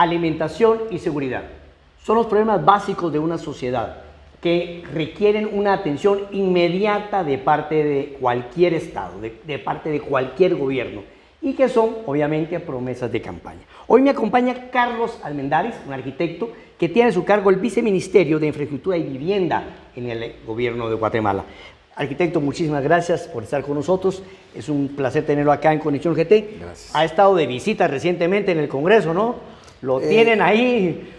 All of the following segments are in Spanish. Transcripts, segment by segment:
alimentación y seguridad. Son los problemas básicos de una sociedad que requieren una atención inmediata de parte de cualquier Estado, de parte de cualquier gobierno, y que son, obviamente, promesas de campaña. Hoy me acompaña Carlos Almendares, un arquitecto que tiene a su cargo el Viceministerio de Infraestructura y Vivienda en el gobierno de Guatemala. Arquitecto, muchísimas gracias por estar con nosotros. Es un placer tenerlo acá en Conexión GT. Gracias. Ha estado de visita recientemente en el Congreso, ¿no? Lo tienen ahí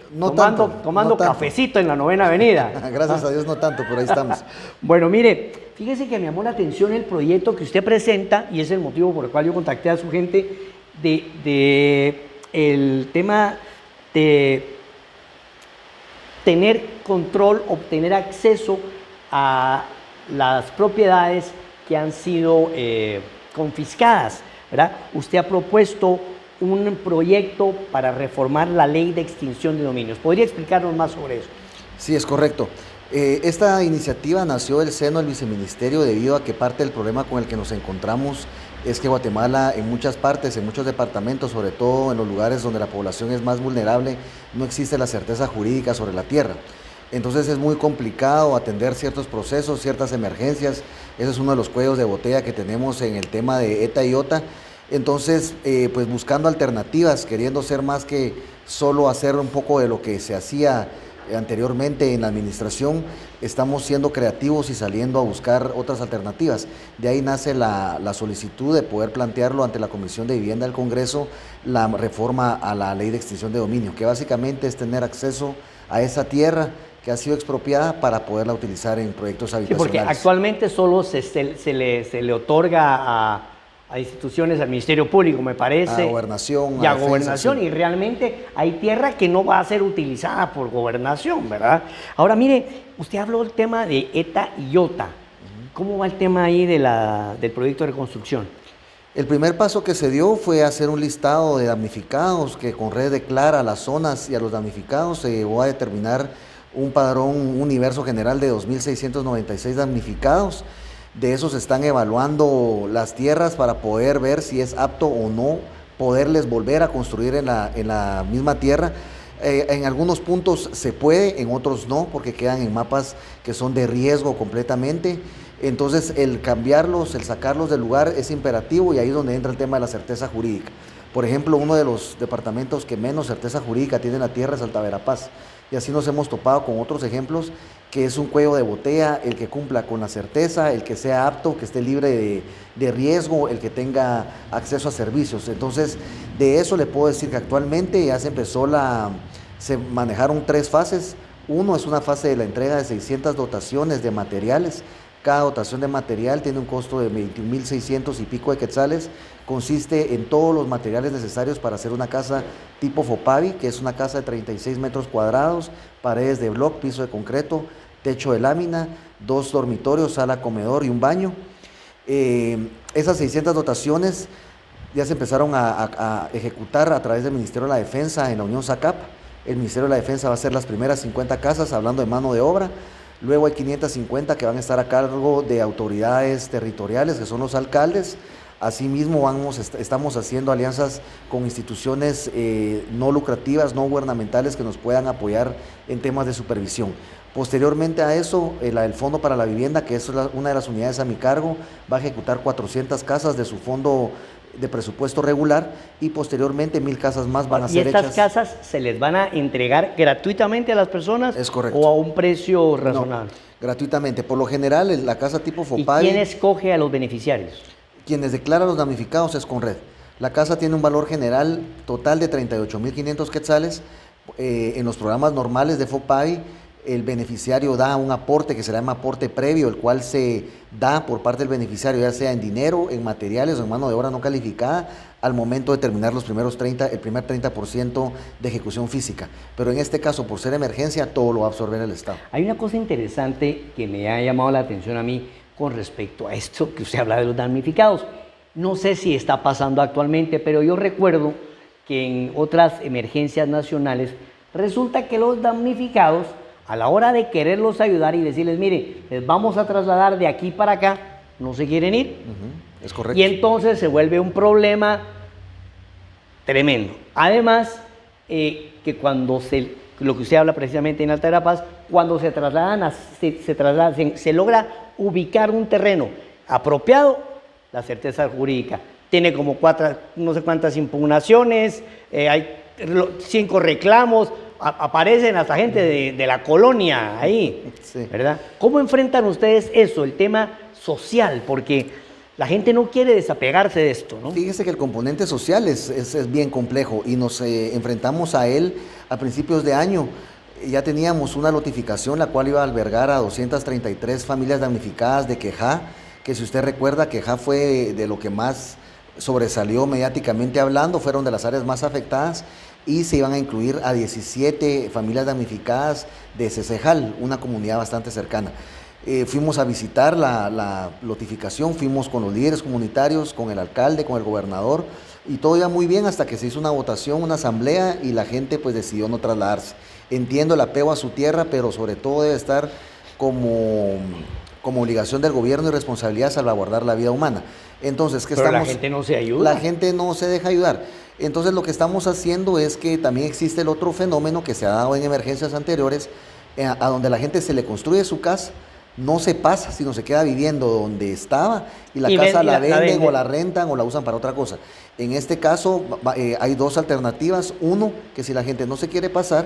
tomando cafecito en la 9ª Avenida. Gracias a Dios no tanto, pero ahí estamos. Bueno, mire, fíjese que me llamó la atención el proyecto que usted presenta y es el motivo por el cual yo contacté a su gente de el tema de tener control, obtener acceso a las propiedades que han sido confiscadas, ¿verdad? Usted ha propuesto un proyecto para reformar la ley de extinción de dominios. ¿Podría explicarnos más sobre eso? Sí, es correcto. Esta iniciativa nació del seno del viceministerio debido a que parte del problema con el que nos encontramos es que Guatemala en muchas partes, en muchos departamentos, sobre todo en los lugares donde la población es más vulnerable, no existe la certeza jurídica sobre la tierra. Entonces es muy complicado atender ciertos procesos, ciertas emergencias. Ese es uno de los cuellos de botella que tenemos en el tema de ETA y OTA. Entonces, pues buscando alternativas, queriendo ser más que solo hacer un poco de lo que se hacía anteriormente en la administración, estamos siendo creativos y saliendo a buscar otras alternativas. De ahí nace la solicitud de poder plantearlo ante la Comisión de Vivienda del Congreso, la reforma a la Ley de Extinción de Dominio, que básicamente es tener acceso a esa tierra que ha sido expropiada para poderla utilizar en proyectos habitacionales. Sí, porque actualmente solo se le otorga a instituciones, al Ministerio Público, me parece. A Gobernación. Y a Defensa, Gobernación, sí. y realmente hay tierra que no va a ser utilizada por Gobernación, ¿verdad? Ahora, mire, usted habló del tema de ETA y OTA. ¿Cómo va el tema ahí del proyecto de reconstrucción? El primer paso que se dio fue hacer un listado de damnificados, que con red declara las zonas y a los damnificados se llevó a determinar un padrón, un universo general de 2.696 damnificados. De esos están evaluando las tierras para poder ver si es apto o no poderles volver a construir en la misma tierra. En algunos puntos se puede, en otros no, porque quedan en mapas que son de riesgo completamente. Entonces el cambiarlos, el sacarlos del lugar es imperativo y ahí es donde entra el tema de la certeza jurídica. Por ejemplo, uno de los departamentos que menos certeza jurídica tiene en la tierra es Alta Verapaz. Y así nos hemos topado con otros ejemplos, que es un cuello de botella, el que cumpla con la certeza, el que sea apto, que esté libre de riesgo, el que tenga acceso a servicios. Entonces, de eso le puedo decir que actualmente ya se manejaron 3 fases. Uno es una fase de la entrega de 600 dotaciones de materiales. Cada dotación de material tiene un costo de 21.600 y pico de quetzales. Consiste en todos los materiales necesarios para hacer una casa tipo Fopavi, que es una casa de 36 metros cuadrados, paredes de bloc, piso de concreto, techo de lámina, 2 dormitorios, sala, comedor y un baño. Esas 600 dotaciones ya se empezaron a ejecutar a través del Ministerio de la Defensa en la Unión SACAP. El Ministerio de la Defensa va a hacer las primeras 50 casas, hablando de mano de obra. Luego hay 550 que van a estar a cargo de autoridades territoriales, que son los alcaldes. Asimismo, estamos haciendo alianzas con instituciones no lucrativas, no gubernamentales, que nos puedan apoyar en temas de supervisión. Posteriormente a eso, el Fondo para la Vivienda, que es una de las unidades a mi cargo, va a ejecutar 400 casas de su fondo de presupuesto regular y posteriormente 1.000 casas más van a ser hechas. ¿Y estas casas se les van a entregar gratuitamente a las personas? Es correcto. ¿O a un precio razonable? No, gratuitamente. Por lo general, la casa tipo ¿Y Fopavi... quién escoge a los beneficiarios? Quienes declaran los damnificados es Conred. La casa tiene un valor general total de 38.500 quetzales. En los programas normales de Fopavi, el beneficiario da un aporte que se llama aporte previo, el cual se da por parte del beneficiario, ya sea en dinero, en materiales o en mano de obra no calificada, al momento de terminar el primer 30% de ejecución física. Pero en este caso, por ser emergencia, todo lo va a absorber el Estado. Hay una cosa interesante que me ha llamado la atención a mí con respecto a esto que usted habla de los damnificados. No sé si está pasando actualmente, pero yo recuerdo que en otras emergencias nacionales resulta que los damnificados, a la hora de quererlos ayudar y decirles, mire, les vamos a trasladar de aquí para acá, no se quieren ir. Es correcto. Y entonces se vuelve un problema tremendo. Además, que lo que usted habla precisamente en Alta Verapaz, cuando se trasladan, se logra ubicar un terreno apropiado, la certeza jurídica. Tiene como no sé cuántas impugnaciones, hay 5 reclamos, aparecen hasta gente de la colonia ahí, sí. ¿Verdad? ¿Cómo enfrentan ustedes eso, el tema social? Porque la gente no quiere desapegarse de esto, ¿no? Fíjese que el componente social es bien complejo y nos enfrentamos a él a principios de año. Ya teníamos una notificación la cual iba a albergar a 233 familias damnificadas de Quejá, que si usted recuerda, Quejá fue de lo que más sobresalió mediáticamente hablando, fueron de las áreas más afectadas, y se iban a incluir a 17 familias damnificadas de Cecejal, una comunidad bastante cercana. Fuimos a visitar la notificación, fuimos con los líderes comunitarios, con el alcalde, con el gobernador, y todo iba muy bien hasta que se hizo una votación, una asamblea, y la gente pues decidió no trasladarse. Entiendo el apego a su tierra, pero sobre todo debe estar como obligación del gobierno y responsabilidad salvaguardar la vida humana. Entonces, pero la gente no se ayuda. La gente no se deja ayudar. Entonces, lo que estamos haciendo es que también existe el otro fenómeno que se ha dado en emergencias anteriores, a donde la gente se le construye su casa, no se pasa, sino se queda viviendo donde estaba y la casa la venden o la rentan o la usan para otra cosa. En este caso hay 2 alternativas. Uno, que si la gente no se quiere pasar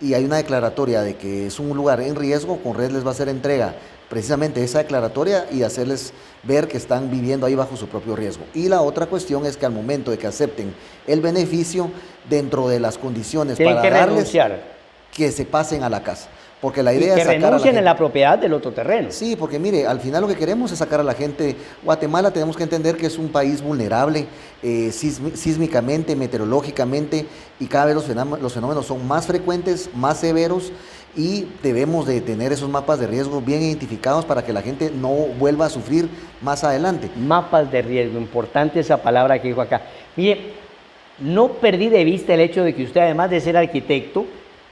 y hay una declaratoria de que es un lugar en riesgo, Conred les va a hacer entrega precisamente esa declaratoria y hacerles ver que están viviendo ahí bajo su propio riesgo. Y la otra cuestión es que al momento de que acepten el beneficio, dentro de las condiciones tienen para que darles, renunciar, que se pasen a la casa. Porque la idea y que es sacar a la renuncien gente. en la propiedad del otro terreno. Sí, porque mire, al final lo que queremos es sacar a la gente. Guatemala tenemos que entender que es un país vulnerable sísmicamente, meteorológicamente, y cada vez los fenómenos son más frecuentes, más severos, y debemos de tener esos mapas de riesgo bien identificados para que la gente no vuelva a sufrir más adelante. Mapas de riesgo, importante esa palabra que dijo acá. Mire, no perdí de vista el hecho de que usted, además de ser arquitecto,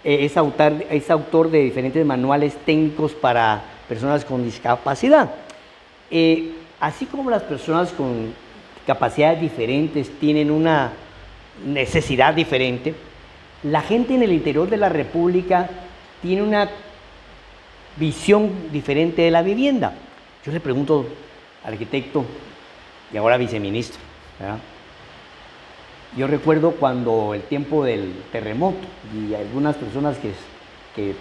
es autor de diferentes manuales técnicos para personas con discapacidad. Así como las personas con capacidades diferentes tienen una necesidad diferente, la gente en el interior de la República tiene una visión diferente de la vivienda. Yo le pregunto al arquitecto y ahora viceministro, ¿verdad? Yo recuerdo cuando el tiempo del terremoto, y algunas personas que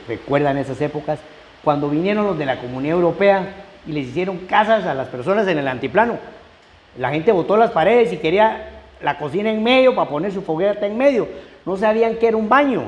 recuerdan esas épocas, cuando vinieron los de la Comunidad Europea y les hicieron casas a las personas en el antiplano. La gente botó las paredes y quería la cocina en medio para poner su foguera en medio. No sabían que era un baño.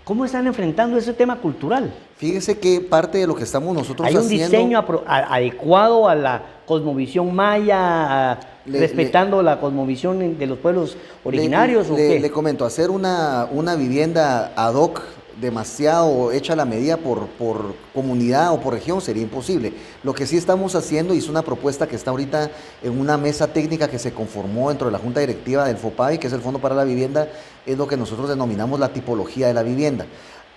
¿Cómo están enfrentando ese tema cultural? Fíjese que parte de lo que estamos nosotros haciendo... ¿Hay un diseño adecuado a la cosmovisión maya, respetando la cosmovisión de los pueblos originarios? Le comento, hacer una vivienda ad hoc demasiado hecha a la medida por comunidad o por región sería imposible. Lo que sí estamos haciendo, y es una propuesta que está ahorita en una mesa técnica que se conformó dentro de la Junta Directiva del FOPAVI, que es el Fondo para la Vivienda, es lo que nosotros denominamos la tipología de la vivienda.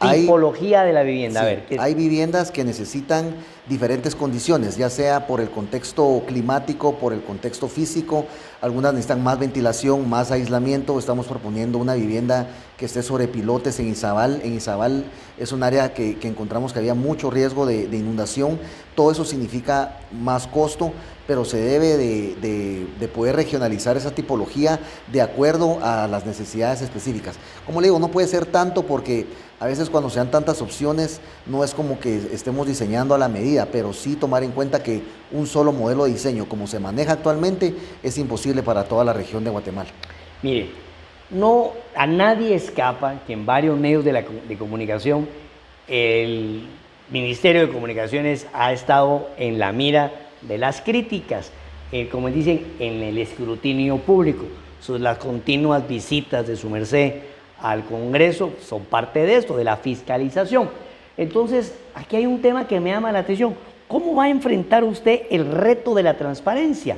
Tipología de la vivienda, sí, a ver. Hay viviendas que necesitan diferentes condiciones, ya sea por el contexto climático, por el contexto físico, algunas necesitan más ventilación, más aislamiento. Estamos proponiendo una vivienda que esté sobre pilotes en Izabal. En Izabal es un área que encontramos que había mucho riesgo de inundación. Todo eso significa más costo, pero se debe de poder regionalizar esa tipología de acuerdo a las necesidades específicas. Como le digo, no puede ser tanto porque a veces cuando se dan tantas opciones no es como que estemos diseñando a la medida, pero sí tomar en cuenta que un solo modelo de diseño como se maneja actualmente es imposible para toda la región de Guatemala. Mire, a nadie escapa que en varios medios de comunicación el Ministerio de Comunicaciones ha estado en la mira de las críticas, como dicen, en el escrutinio público. Las continuas visitas de su merced al Congreso son parte de esto, de la fiscalización. Entonces, aquí hay un tema que me llama la atención. ¿Cómo va a enfrentar usted el reto de la transparencia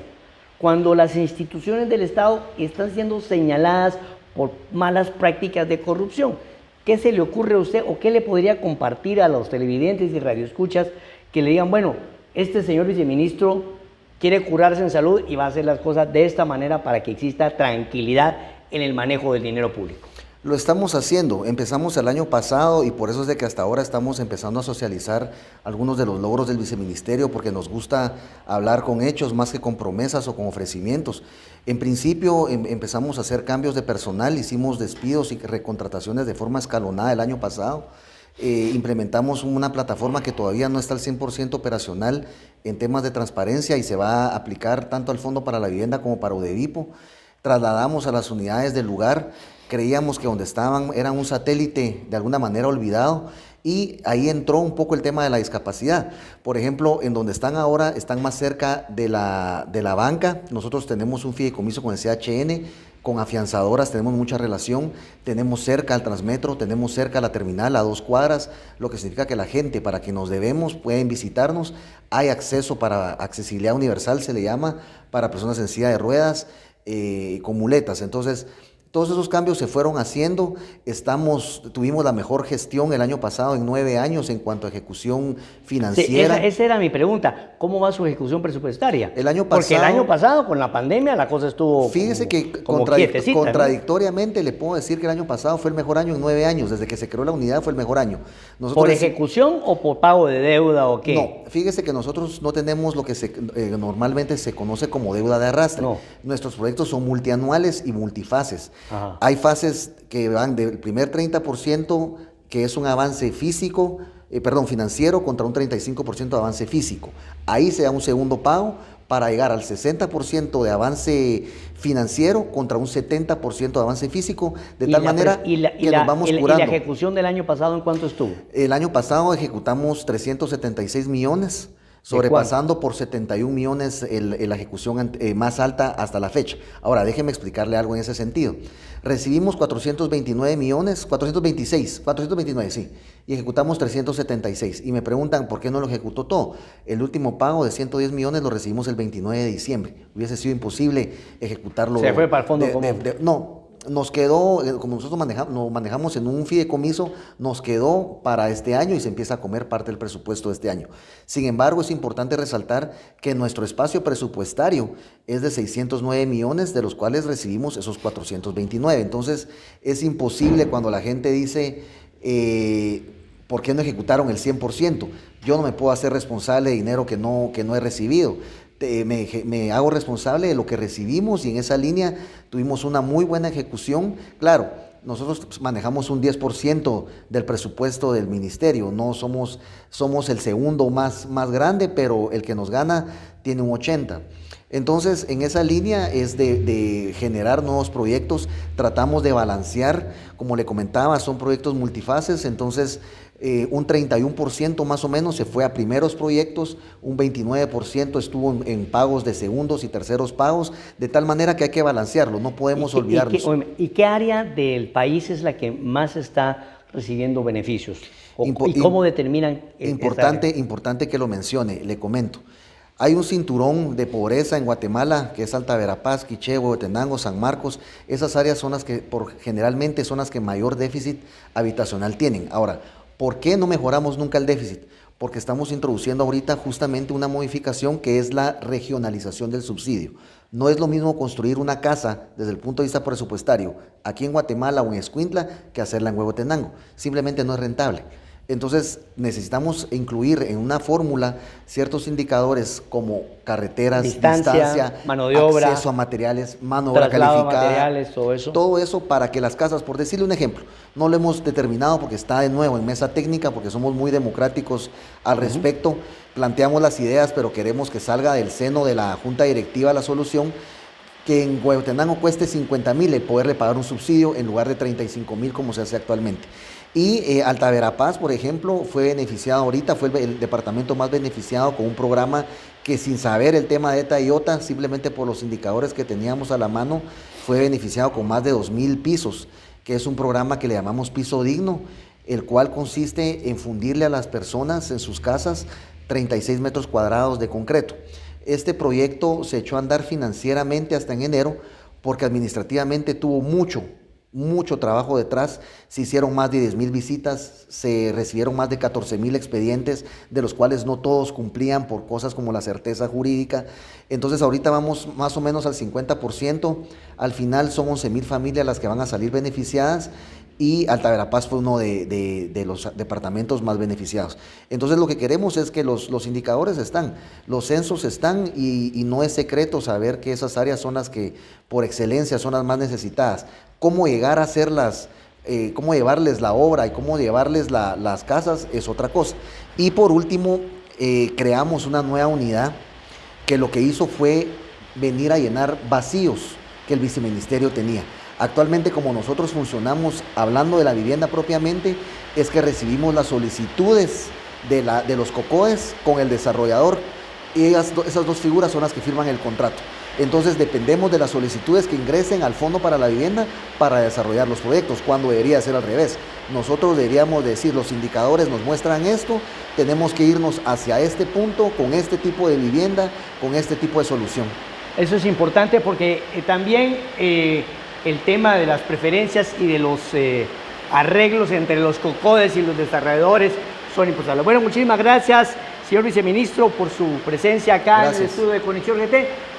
cuando las instituciones del Estado están siendo señaladas por malas prácticas de corrupción? ¿Qué se le ocurre a usted o qué le podría compartir a los televidentes y radioescuchas que le digan, bueno, este señor viceministro quiere curarse en salud y va a hacer las cosas de esta manera para que exista tranquilidad en el manejo del dinero público? Lo estamos haciendo, empezamos el año pasado y por eso es de que hasta ahora estamos empezando a socializar algunos de los logros del viceministerio porque nos gusta hablar con hechos más que con promesas o con ofrecimientos. En principio empezamos a hacer cambios de personal, hicimos despidos y recontrataciones de forma escalonada el año pasado. Implementamos una plataforma que todavía no está al 100% operacional en temas de transparencia y se va a aplicar tanto al Fondo para la Vivienda como para UDEVIPO. Trasladamos a las unidades del lugar, creíamos que donde estaban eran un satélite de alguna manera olvidado y ahí entró un poco el tema de la discapacidad. Por ejemplo, en donde están ahora, están más cerca de la banca. Nosotros tenemos un fideicomiso con el CHN, con afianzadoras tenemos mucha relación, tenemos cerca al Transmetro, tenemos cerca la terminal a 2 cuadras, lo que significa que la gente para que nos debemos pueden visitarnos, hay acceso para accesibilidad universal, se le llama, para personas en silla de ruedas, con muletas. Entonces, todos esos cambios se fueron haciendo, tuvimos la mejor gestión el año pasado en 9 años en cuanto a ejecución financiera. Sí, esa era mi pregunta, ¿cómo va su ejecución presupuestaria? El año pasado, porque el año pasado con la pandemia la cosa estuvo fíjese como quietecita, contradictoriamente, ¿no? Le puedo decir que el año pasado fue el mejor año en 9 años, desde que se creó la unidad fue el mejor año. ¿Por ejecución o por pago de deuda o qué? No, fíjese que nosotros no tenemos lo que normalmente se conoce como deuda de arrastre. No. Nuestros proyectos son multianuales y multifases. Ajá. Hay fases que van del primer 30%, que es un avance financiero, contra un 35% de avance físico. Ahí se da un segundo pago para llegar al 60% de avance financiero contra un 70% de avance físico, de tal manera que nos vamos curando. ¿Y la ejecución del año pasado en cuánto estuvo? El año pasado ejecutamos 376 millones, sobrepasando por 71 millones la ejecución más alta hasta la fecha. Ahora, déjeme explicarle algo en ese sentido. Recibimos 429, sí, y ejecutamos 376. Y me preguntan, ¿por qué no lo ejecutó todo? El último pago de 110 millones lo recibimos el 29 de diciembre. Hubiese sido imposible ejecutarlo. ¿Se fue para el fondo común? No. Nos quedó, como nosotros manejamos en un fideicomiso, nos quedó para este año y se empieza a comer parte del presupuesto de este año. Sin embargo, es importante resaltar que nuestro espacio presupuestario es de 609 millones, de los cuales recibimos esos 429. Entonces, es imposible cuando la gente dice, ¿por qué no ejecutaron el 100%? Yo no me puedo hacer responsable de dinero que no he recibido. Me hago responsable de lo que recibimos y en esa línea tuvimos una muy buena ejecución. Claro, nosotros manejamos un 10% del presupuesto del ministerio, no somos el segundo más grande, pero el que nos gana tiene un 80%. Entonces, en esa línea es de generar nuevos proyectos, tratamos de balancear, como le comentaba, son proyectos multifases, entonces un 31% más o menos se fue a primeros proyectos, un 29% estuvo en pagos de segundos y terceros pagos, de tal manera que hay que balancearlo, no podemos olvidarnos. ¿Y qué área del país es la que más está recibiendo beneficios? ¿Y cómo determinan? Importante que lo mencione, le comento. Hay un cinturón de pobreza en Guatemala, que es Alta Verapaz, Quiché, Huehuetenango, San Marcos. Esas áreas son las que generalmente son las que mayor déficit habitacional tienen. Ahora, ¿por qué no mejoramos nunca el déficit? Porque estamos introduciendo ahorita justamente una modificación que es la regionalización del subsidio. No es lo mismo construir una casa desde el punto de vista presupuestario aquí en Guatemala o en Escuintla que hacerla en Huehuetenango. Simplemente no es rentable. Entonces necesitamos incluir en una fórmula ciertos indicadores como carreteras, distancia, mano de obra, acceso a materiales, mano de obra calificada, materiales, todo eso para que las casas, por decirle un ejemplo, no lo hemos determinado porque está de nuevo en mesa técnica, porque somos muy democráticos al respecto, planteamos las ideas, pero queremos que salga del seno de la Junta Directiva la solución, que en Huehuetenango cueste 50,000 el poderle pagar un subsidio en lugar de 35,000 como se hace actualmente. Y Alta Verapaz, por ejemplo, fue beneficiado ahorita, fue el departamento más beneficiado con un programa que sin saber el tema de ETA y OTA, simplemente por los indicadores que teníamos a la mano, fue beneficiado con más de 2,000 pisos, que es un programa que le llamamos Piso Digno, el cual consiste en fundirle a las personas en sus casas 36 metros cuadrados de concreto. Este proyecto se echó a andar financieramente hasta en enero porque administrativamente tuvo mucho trabajo detrás. Se hicieron más de 10,000 visitas, se recibieron más de 14,000 expedientes, de los cuales no todos cumplían por cosas como la certeza jurídica. Entonces ahorita vamos más o menos al 50%, al final son 11,000 familias las que van a salir beneficiadas, y Alta Verapaz fue uno de los departamentos más beneficiados. Entonces lo que queremos es que los indicadores están, los censos están, y no es secreto saber que esas áreas son las que por excelencia son las más necesitadas. Cómo llegar a hacerlas, cómo llevarles la obra y cómo llevarles las casas es otra cosa. Y por último, creamos una nueva unidad que lo que hizo fue venir a llenar vacíos que el viceministerio tenía. Actualmente, como nosotros funcionamos hablando de la vivienda propiamente, es que recibimos las solicitudes de los COCODES con el desarrollador, y esas dos figuras son las que firman el contrato. Entonces dependemos de las solicitudes que ingresen al Fondo para la Vivienda para desarrollar los proyectos, cuando debería ser al revés. Nosotros deberíamos decir, los indicadores nos muestran esto, tenemos que irnos hacia este punto, con este tipo de vivienda, con este tipo de solución. Eso es importante porque también el tema de las preferencias y de los arreglos entre los COCODES y los desarrolladores son importantes. Bueno, muchísimas gracias, señor viceministro, por su presencia acá en el estudio de Conexión GT.